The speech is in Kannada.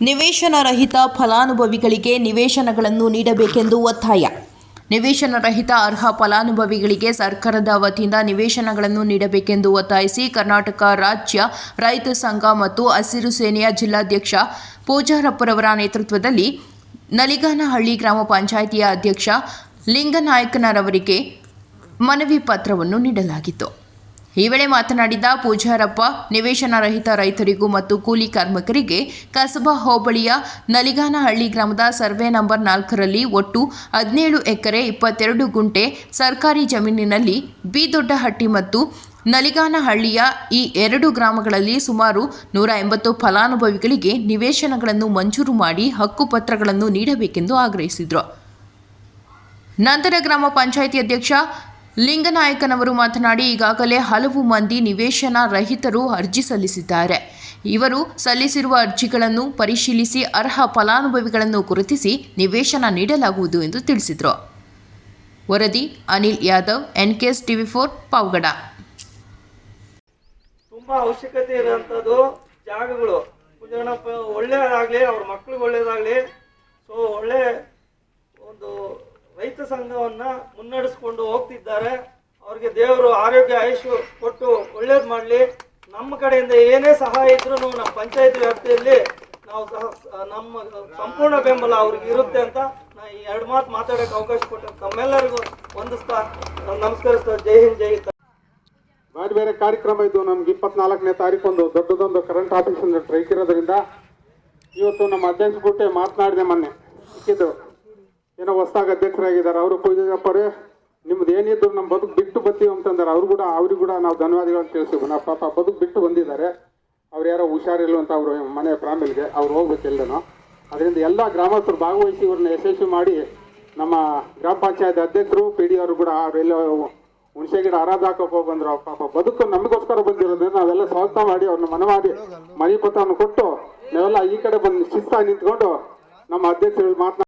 ನಿವೇಶನ ರಹಿತ ಫಲಾನುಭವಿಗಳಿಗೆ ನಿವೇಶನಗಳನ್ನು ನೀಡಬೇಕೆಂದು ಒತ್ತಾಯ. ನಿವೇಶನ ರಹಿತ ಅರ್ಹ ಫಲಾನುಭವಿಗಳಿಗೆ ಸರ್ಕಾರದ ವತಿಯಿಂದ ನಿವೇಶನಗಳನ್ನು ನೀಡಬೇಕೆಂದು ಒತ್ತಾಯಿಸಿ ಕರ್ನಾಟಕ ರಾಜ್ಯ ರೈತ ಸಂಘ ಮತ್ತು ಹಸಿರು ಸೇನೆಯ ಜಿಲ್ಲಾಧ್ಯಕ್ಷ ಪೂಜಾರಪ್ಪರವರ ನೇತೃತ್ವದಲ್ಲಿ ನಲಿಗಾನಹಳ್ಳಿ ಗ್ರಾಮ ಪಂಚಾಯಿತಿಯ ಅಧ್ಯಕ್ಷ ಲಿಂಗನಾಯಕನವರಿಗೆ ಮನವಿ ಪತ್ರವನ್ನು ನೀಡಲಾಗಿತ್ತು. ಈ ವೇಳೆ ಮಾತನಾಡಿದ ಪೂಜಾರಪ್ಪ, ನಿವೇಶನ ರಹಿತ ರೈತರಿಗೂ ಮತ್ತು ಕೂಲಿ ಕಾರ್ಮಿಕರಿಗೆ ಕಸಬಾ ಹೋಬಳಿಯ ನಲಿಗಾನಹಳ್ಳಿ ಗ್ರಾಮದ ಸರ್ವೆ ನಂಬರ್ 4ರಲ್ಲಿ ಒಟ್ಟು 17 ಎಕರೆ 22 ಗುಂಟೆ ಸರ್ಕಾರಿ ಜಮೀನಿನಲ್ಲಿ ಬಿದೊಡ್ಡಹಟ್ಟಿ ಮತ್ತು ನಲಿಗಾನಹಳ್ಳಿಯ ಈ 2 ಗ್ರಾಮಗಳಲ್ಲಿ ಸುಮಾರು 180 ಫಲಾನುಭವಿಗಳಿಗೆ ನಿವೇಶನಗಳನ್ನು ಮಂಜೂರು ಮಾಡಿ ಹಕ್ಕುಪತ್ರಗಳನ್ನು ನೀಡಬೇಕೆಂದು ಆಗ್ರಹಿಸಿದರು. ನಂತರ ಗ್ರಾಮ ಪಂಚಾಯಿತಿ ಅಧ್ಯಕ್ಷ ಲಿಂಗನಾಯಕನವರು ಮಾತನಾಡಿ, ಈಗಾಗಲೇ ಹಲವು ಮಂದಿ ನಿವೇಶನ ರಹಿತರು ಅರ್ಜಿ ಸಲ್ಲಿಸಿದ್ದಾರೆ. ಇವರು ಸಲ್ಲಿಸಿರುವ ಅರ್ಜಿಗಳನ್ನು ಪರಿಶೀಲಿಸಿ ಅರ್ಹ ಫಲಾನುಭವಿಗಳನ್ನು ಗುರುತಿಸಿ ನಿವೇಶನ ನೀಡಲಾಗುವುದು ಎಂದು ತಿಳಿಸಿದರು. ವರದಿ ಅನಿಲ್ ಯಾದವ್, NKS TV4 ಪಾವಗಡ. ತುಂಬಾ ಅವಶ್ಯಕತೆ ಇರುವಂತದ್ದು ಜಾಗಗಳು ಒಳ್ಳೆಯದಾಗಲಿ, ಅವ್ರ ಮಕ್ಕಳಿಗೆ ಒಳ್ಳೆಯದಾಗಲಿ. ಸೊ ಒಳ್ಳೆ ಒಂದು ರೈತ ಸಂಘವನ್ನ ಮುನ್ನಡೆಸ್ಕೊಂಡು ಹೋಗ್ತಿದ್ದಾರೆ. ಅವ್ರಿಗೆ ದೇವರು ಆರೋಗ್ಯ ಆಯುಷು ಕೊಟ್ಟು ಒಳ್ಳೇದು ಮಾಡಲಿ. ನಮ್ಮ ಕಡೆಯಿಂದ ಏನೇ ಸಹಾಯ ಇದ್ರೂ ನಮ್ಮ ಪಂಚಾಯತ್ ವ್ಯಾಪ್ತಿಯಲ್ಲಿ ನಾವು ನಮ್ಮ ಸಂಪೂರ್ಣ ಬೆಂಬಲ ಅವ್ರಿಗೆ ಇರುತ್ತೆ ಅಂತ ನಾ ಈ 2 ಮಾತು ಮಾತಾಡೋಕೆ ಅವಕಾಶ ಕೊಟ್ಟು ತಮ್ಮೆಲ್ಲರಿಗೂ ವಂದಿಸ್ತಾ ನಮಸ್ಕರಿಸ್ತಾ. ಜೈ ಹಿಂದ್, ಜೈ ಹಿಂದ್. ಬೇರೆ ಕಾರ್ಯಕ್ರಮ ಇದ್ದು ನಮ್ಗೆ 24ನೇ ತಾರೀಕು ಒಂದು ದೊಡ್ಡದೊಂದು ಕರೆಂಟ್ ಆಫೀಸ್ ಸ್ಟ್ರೈಕ್ ಇರೋದ್ರಿಂದ ಇವತ್ತು ನಮ್ಮ ಅಧ್ಯಕ್ಷ ಗುಟ್ಟೆ ಮಾತನಾಡಿದೆ. ಮೊನ್ನೆ ಸಿಕ್ಕಿದ್ದು ಏನೋ ಹೊಸದಾಗಿ ಅಧ್ಯಕ್ಷರಾಗಿದ್ದಾರೆ. ಅವರು ಪೂಜಾರಪ್ಪರೇ, ನಿಮ್ದು ಏನಿದ್ರು ನಮ್ಮ ಬದುಕು ಬಿಟ್ಟು ಬರ್ತೀವಿ ಅಂತಂದ್ರೆ ಅವ್ರಿಗೆ ಕೂಡ ನಾವು ಧನ್ಯವಾದಗಳನ್ನು ತಿಳಿಸ್ತೀವಿ. ನಾವು ಪಾಪ ಬದುಕು ಬಿಟ್ಟು ಬಂದಿದ್ದಾರೆ. ಅವ್ರು ಯಾರೋ ಹುಷಾರಿಲ್ಲ ಅಂತ ಅವರು ಮನೆ ಫ್ಯಾಮಿಲಿಗೆ ಅವ್ರು ಹೋಗ್ಬೇಕೆಲ್ಲನೋ. ಅದರಿಂದ ಎಲ್ಲ ಗ್ರಾಮಸ್ಥರು ಭಾಗವಹಿಸಿ ಇವ್ರನ್ನ ಯಶಸ್ವಿ ಮಾಡಿ ನಮ್ಮ ಗ್ರಾಮ ಪಂಚಾಯತ್ ಅಧ್ಯಕ್ಷರು PD ಅವರು ಕೂಡ ಅವರೆಲ್ಲ ಹುಣಸೆ ಗಿಡ ಆರಾಧ ಹಾಕೋಕೆ ಬಂದ್ರು. ಪಾಪ ಬದುಕು ನಮಗೋಸ್ಕರ ಬಂದಿರೋದ್ರಿಂದ ನಾವೆಲ್ಲ ಸ್ವಾಗತ ಮಾಡಿ ಅವ್ರನ್ನ ಮನವಿ ಪತ್ರವನ್ನು ಕೊಟ್ಟು ನಾವೆಲ್ಲ ಈ ಕಡೆ ಬಂದು ಶಿಸ್ತಾಗಿ ನಿಂತ್ಕೊಂಡು ನಮ್ಮ ಅಧ್ಯಕ್ಷರು ಮಾತನಾಡಿ